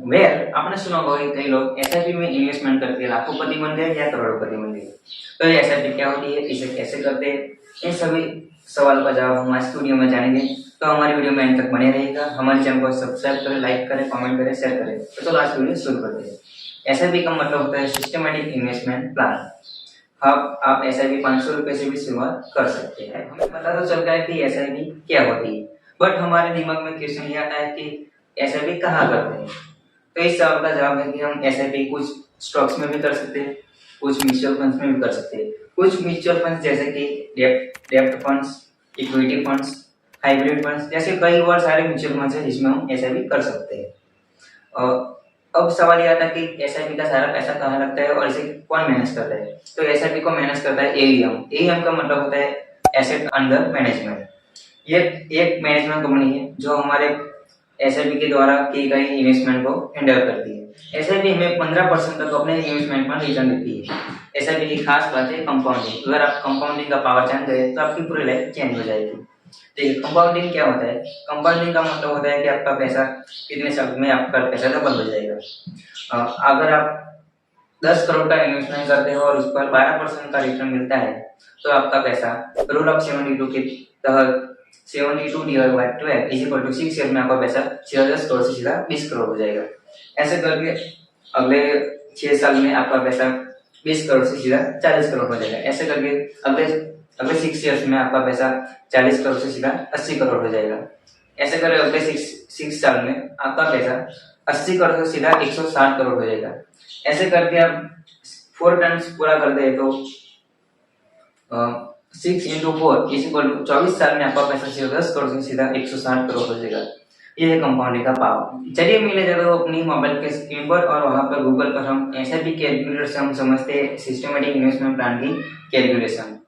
Where आपने सुना होगा कि कई लोग एसआईपी में इन्वेस्टमेंट करके लाखोंपति बन गए या करोड़पति बन गए। तो ये एसआईपी क्या होती है, इसे कैसे करते हैं, इन सभी सवालों का जवाब हम आज वीडियो में जानेंगे। तो हमारी वीडियो में अंत तक बने रहेगा। हमारे चैनल को सब्सक्राइब करें, लाइक करें, कमेंट करें, शेयर करें। तो चलो आज वीडियो शुरू करते हैं। एसआईपी का मतलब होता है सिस्टमेटिक इन्वेस्टमेंट प्लान। आप एसआईपी 500 रुपए से भी शुरुआत कर सकते हैं। हमें पता तो चलता है कि एसआईपी क्या होती है, बट हमारे दिमाग में क्वेश्चन ये आता है कि एसआईपी कहाँ करते हैं। तो इस सवाल का जवाब है कि हम एसआईपी कुछ स्टॉक्स में भी कर सकते हैं, कुछ म्यूचुअल फंड्स में भी कर सकते हैं। कुछ म्यूचुअल फंड्स जैसे कि डेब्ट funds, equity funds, hybrid funds जैसे कई और सारे म्यूचुअल फंड्स हैं जिसमें हम एसआईपी कर सकते हैं। और अब सवाल ये आता है कि एसआईपी का सारा पैसा कहाँ लगता है और इसे कौन मैनेज करता है। तो एसआईपी को मैनेज करता है एईएम। एईएम का मतलब होता है एसेट अंडर मैनेजमेंट। ये एक मैनेजमेंट कंपनी है जो हमारे एसआईपी के द्वारा की गई इन्वेस्टमेंट को हैंडल करती है। एसआईपी हमें 15% तक अपने इन्वेस्टमेंट पर रिटर्न देती है। एसआईपी की खास बात है कंपाउंडिंग। अगर आप कंपाउंडिंग का पावर जान गए तो आपकी पूरी लाइफ चेंज हो जाएगी। देखिए कंपाउंडिंग क्या होता है। कंपाउंडिंग का मतलब होता है कि आपका पैसा कितने साल में आपका पैसा डबल हो जाएगा। अगर आप 10 करोड़ का इन्वेस्टमेंट करते हो और उस पर 12% का रिटर्न मिलता है तो आपका पैसा रूल ऑफ 72 के तहत 72 divide by 12 is equal to 6 year में आपका पैसा सीधा 10 करोड़ से सीधा 20 करोड़ हो जाएगा। ऐसे करके अगले 6 साल में आपका पैसा 20 करोड़ से सीधा 40 करोड़ हो जाएगा। ऐसे करके अगले अगले 6 ईयर्स में आपका पैसा 40 करोड़ से सीधा 80 करोड़ हो जाएगा। ऐसे करके अगले 6 साल में आपका पैसा 80 करोड़ से सीधा 160 करोड़ हो जाएगा। ऐसे करके आप 4 टर्म्स पूरा कर दे तो 6 इंटू 4 इज इक्वल टू 24 साल में आपका पैसा सीधा 10 करोड़ से सीधा 160 करोड़ हो जाएगा। ये है कंपाउंडिंग का पावर। चलिए मिले जाते हो अपनी मोबाइल के स्क्रीन पर और वहां पर गूगल पर हम एसआईपी कैलकुलेटर से हम समझते हैं सिस्टमेटिक इन्वेस्टमेंट प्लान की कैलकुलेशन।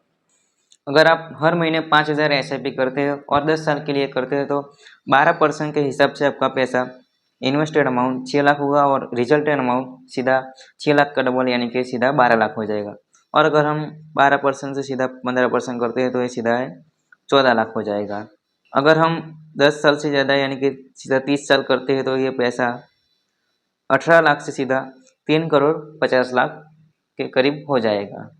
अगर आप हर महीने 5,000 एसआईपी करते हो और 10 साल के लिए करते हो तो 12% के हिसाब से आपका पैसा इन्वेस्टेड अमाउंट 6 लाख होगा और रिजल्टेड अमाउंट सीधा 6 लाख का डबल यानी कि सीधा 12 लाख हो जाएगा। और अगर हम 12% से सीधा 15% करते हैं तो ये सीधा है 14 लाख हो जाएगा। अगर हम 10 साल से ज़्यादा यानी कि सीधा 30 साल करते हैं तो ये पैसा 18 लाख से सीधा 3 करोड़ 50 लाख के करीब हो जाएगा।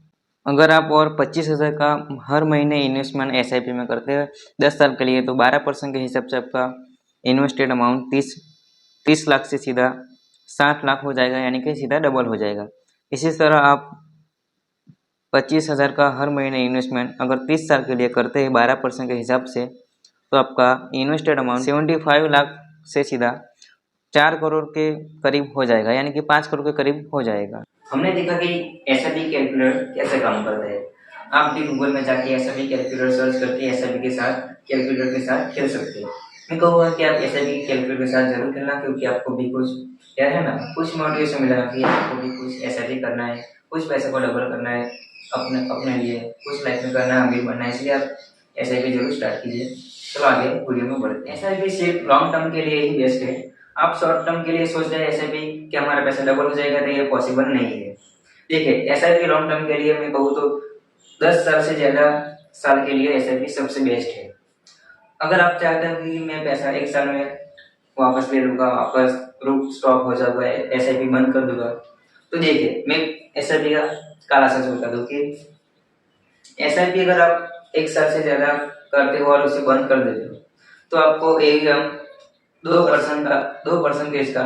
अगर आप और 25,000 का हर महीने इन्वेस्टमेंट एसआईपी में करते हैं 10 साल के लिए तो 12% के हिसाब से आपका इन्वेस्टेड अमाउंट 30 लाख से सीधा 60 लाख हो जाएगा यानी कि सीधा डबल हो जाएगा। इसी तरह आप 25,000 का हर महीने इन्वेस्टमेंट अगर 30 साल के लिए करते हैं 12% के हिसाब से तो आपका इन्वेस्टेड अमाउंट 75 लाख से सीधा 4 करोड़ के करीब हो जाएगा यानी कि 5 करोड़ के करीब हो जाएगा। हमने देखा कि एसआईपी कैलकुलेटर कैसे काम करता है। आप भी गूगल में जाके एसआईपी कैलकुलेटर सर्च करके एसआईपी के साथ कैलकुलेटर के साथ खेल सकते हैं। मैं कहूँगा कि आप एसआईपी कैलकुलेटर के साथ जरूर खेलना, क्योंकि आपको भी कुछ यार है ना कुछ मोटिवेशन मिलेगा कि आपको भी कुछ एसआईपी करना है, कुछ पैसे को डबल करना है अपने लिए, कुछ लाइफ में करना है, अमीर बनना है। इसलिए आप एसआईपी जरूर स्टार्ट कीजिए। चलो आगे वीडियो में बढ़ते हैं। एसआईपी सिर्फ लॉन्ग टर्म के लिए ही बेस्ट है। आप शॉर्ट टर्म के लिए सोच रहे हैं एसआईपी कि हमारा पैसा डबल हो जाएगा, तो ये पॉसिबल नहीं है। देखिए एसआईपी लॉन्ग टर्म के लिए मैं कहूँ तो 10 साल से ज्यादा साल के लिए एसआईपी सबसे बेस्ट है। अगर आप चाहते हो कि मैं पैसा 1 साल में वापस ले लूंगा, वापस रुक स्टॉप हो जाऊंगा, एसआईपी बंद कर दूंगा, तो देखिए मैं एसआईपी का काला सच बता दूं कि एसआईपी अगर आप 1 साल से ज्यादा करते हो और उसे बंद कर देते हो तो आपको एकदम 2% का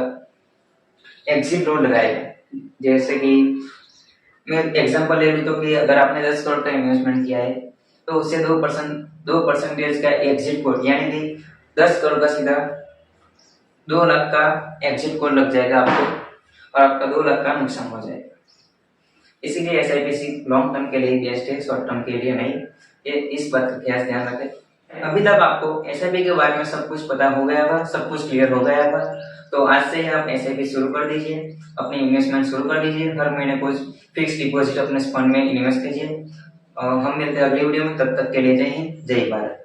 एग्जिट रूल लगाएगा। जैसे कि मैं एग्जांपल ले लूं तो कि अगर आपने 10 करोड़ का इन्वेस्टमेंट किया है तो उससे 2% का एग्जिट कोड यानी कि 10 करोड़ का सीधा 2 लाख का एग्जिट कोड लग जाएगा आपको और आपका 2 लाख का नुकसान हो जाएगा। इसीलिए एसआईपी लॉन्ग टर्म के लिए बेस्ट है, शॉर्ट टर्म के लिए नहीं। ये इस बात का खास ध्यान रखें। अभी तक आपको एसआईपी के बारे में सब कुछ पता हो गया होगा, सब कुछ क्लियर हो गया होगा। तो आज से ही आप एसआईपी शुरू कर दीजिए, अपनी इन्वेस्टमेंट शुरू कर दीजिए। हर महीने कुछ फिक्स डिपॉजिट अपने फंड में इन्वेस्ट कीजिए। हम मिलते हैं अगली वीडियो में, तब तक के लिए जय हिंद जय भारत।